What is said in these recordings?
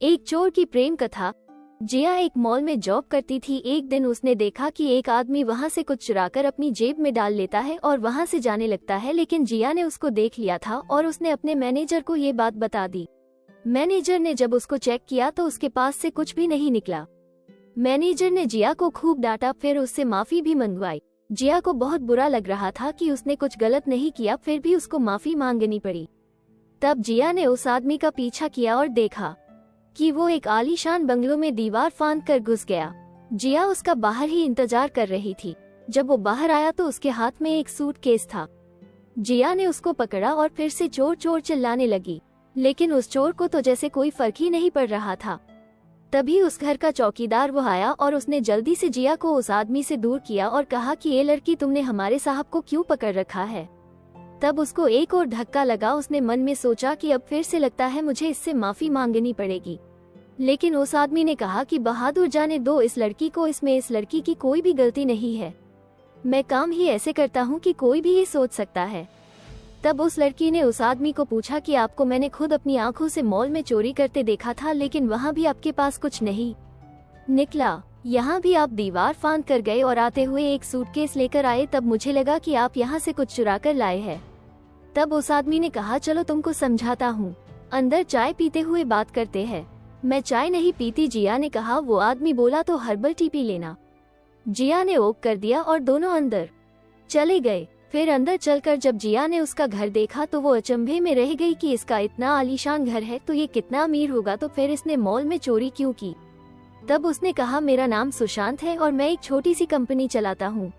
एक चोर की प्रेम कथा। जिया एक मॉल में जॉब करती थी। एक दिन उसने देखा कि एक आदमी वहां से कुछ चुराकर अपनी जेब में डाल लेता है और वहां से जाने लगता है, लेकिन जिया ने उसको देख लिया था और उसने अपने मैनेजर को ये बात बता दी। मैनेजर ने जब उसको चेक किया तो उसके पास से कुछ भी नहीं निकला। मैनेजर ने जिया को खूब डांटा, फिर उससे माफी भी मंगवाई। जिया को बहुत बुरा लग रहा था कि उसने कुछ गलत नहीं किया, फिर भी उसको माफी मांगनी पड़ी। तब जिया ने उस आदमी का पीछा किया और देखा कि वो एक आलीशान बंगलों में दीवार फांद कर घुस गया। जिया उसका बाहर ही इंतजार कर रही थी। जब वो बाहर आया तो उसके हाथ में एक सूटकेस था। जिया ने उसको पकड़ा और फिर से चोर चोर चिल्लाने लगी, लेकिन उस चोर को तो जैसे कोई फर्क ही नहीं पड़ रहा था। तभी उस घर का चौकीदार वो आया और उसने जल्दी से जिया को उस आदमी से दूर किया और कहा कि ये लड़की, तुमने हमारे साहब को क्यों पकड़ रखा है। तब उसको एक और धक्का लगा। उसने मन में सोचा कि अब फिर से लगता है मुझे इससे माफी मांगनी पड़ेगी, लेकिन उस आदमी ने कहा कि बहादुर जाने दो इस लड़की को, इसमें इस लड़की की कोई भी गलती नहीं है। मैं काम ही ऐसे करता हूँ कि कोई भी ये सोच सकता है। तब उस लड़की ने उस आदमी को पूछा कि आपको मैंने खुद अपनी आंखों से मॉल में चोरी करते देखा था, लेकिन वहाँ भी आपके पास कुछ नहीं निकला। यहाँ भी आप दीवार फांद कर गए और आते हुए एक सूटकेस लेकर आए, तब मुझे लगा कि आप यहाँ से कुछ चुरा कर लाए हैं। तब उस आदमी ने कहा, चलो तुमको समझाता हूँ, अंदर चाय पीते हुए बात करते हैं। मैं चाय नहीं पीती, जिया ने कहा। वो आदमी बोला तो हर्बल टी पी लेना। जिया ने ओक कर दिया और दोनों अंदर चले गए। फिर अंदर चलकर जब जिया ने उसका घर देखा तो वो अचंभे में रह गई कि इसका इतना आलीशान घर है तो ये कितना अमीर होगा, तो फिर इसने मॉल में चोरी क्यों की। तब उसने कहा, मेरा नाम सुशांत है और मैं एक छोटी सी कंपनी चलाता हूँ।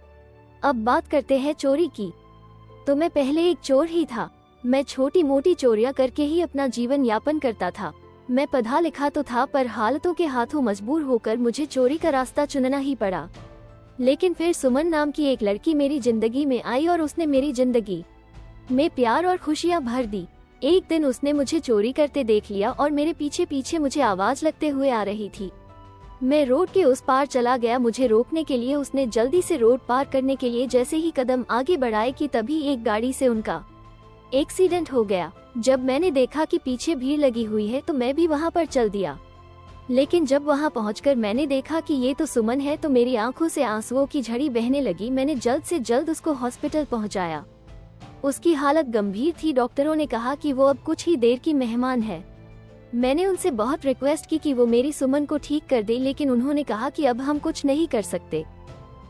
अब बात करते हैं चोरी की। तो मैं पहले एक चोर ही था। मैं छोटी मोटी चोरियां करके ही अपना जीवन यापन करता था। मैं पढ़ा लिखा तो था, पर हालतों के हाथों मजबूर होकर मुझे चोरी का रास्ता चुनना ही पड़ा। लेकिन फिर सुमन नाम की एक लड़की मेरी जिंदगी में आई और उसने मेरी जिंदगी में प्यार और खुशियां भर दी। एक दिन उसने मुझे चोरी करते देख लिया और मेरे पीछे पीछे मुझे आवाज लगते हुए आ रही थी। मैं रोड के उस पार चला गया मुझे रोकने के लिए। उसने जल्दी से रोड पार करने के लिए जैसे ही कदम आगे बढ़ाए कि तभी एक गाड़ी से उनका एक्सीडेंट हो गया। जब मैंने देखा कि पीछे भीड़ लगी हुई है तो मैं भी वहां पर चल दिया, लेकिन जब वहां पहुंचकर मैंने देखा कि ये तो सुमन है तो मेरी आंखों से आंसुओं की झड़ी बहने लगी। मैंने जल्द से जल्द उसको हॉस्पिटल पहुंचाया। उसकी हालत गंभीर थी। डॉक्टरों ने कहा कि वो अब कुछ ही देर की मेहमान है। मैंने उनसे बहुत रिक्वेस्ट की कि वो मेरी सुमन को ठीक कर दे, लेकिन उन्होंने कहा कि अब हम कुछ नहीं कर सकते।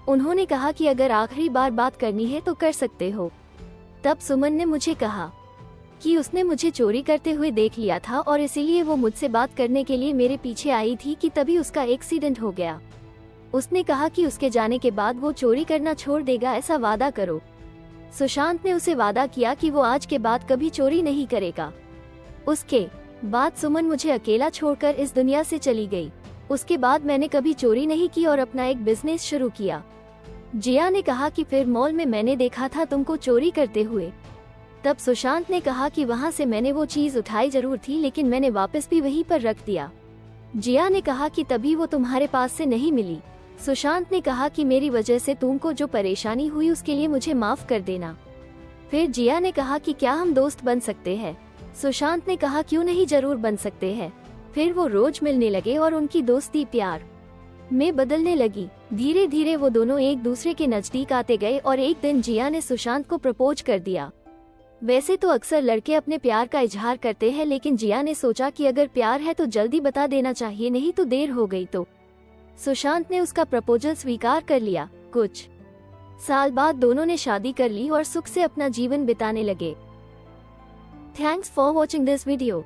उन्होंने कहा कि अगर आखिरी बार बात करनी है तो कर सकते हो। तब सुमन ने मुझे कहा कि उसने मुझे चोरी करते हुए देख लिया था और इसीलिए वो मुझसे बात करने के लिए मेरे पीछे आई थी कि तभी उसका एक्सीडेंट हो गया। उसने कहा कि उसके जाने के बाद वो चोरी करना छोड़ देगा, ऐसा वादा करो। सुशांत ने उसे वादा किया कि वो आज के बाद कभी चोरी नहीं करेगा। उसके बाद सुमन मुझे अकेला छोड़कर इस दुनिया से चली गई। उसके बाद मैंने कभी चोरी नहीं की और अपना एक बिजनेस शुरू किया। जिया ने कहा कि फिर मॉल में मैंने देखा था तुमको चोरी करते हुए। तब सुशांत ने कहा कि वहां से मैंने वो चीज उठाई जरूर थी, लेकिन मैंने वापस भी वहीं पर रख दिया। जिया ने कहा कि तभी वो तुम्हारे पास से नहीं मिली। सुशांत ने कहा कि मेरी वजह से तुमको जो परेशानी हुई उसके लिए मुझे माफ कर देना। फिर जिया ने कहा कि क्या हम दोस्त बन सकते हैं। सुशांत ने कहा क्यों नहीं, जरूर बन सकते हैं। फिर वो रोज मिलने लगे और उनकी दोस्ती प्यार में बदलने लगी। धीरे धीरे वो दोनों एक दूसरे के नजदीक आते गए और एक दिन जिया ने सुशांत को प्रपोज कर दिया। वैसे तो अक्सर लड़के अपने प्यार का इजहार करते हैं, लेकिन जिया ने सोचा कि अगर प्यार है तो जल्दी बता देना चाहिए, नहीं तो देर हो गई तो। सुशांत ने उसका प्रपोजल स्वीकार कर लिया। कुछ साल बाद दोनों ने शादी कर ली और सुख से अपना जीवन बिताने लगे। Thanks for watching this video.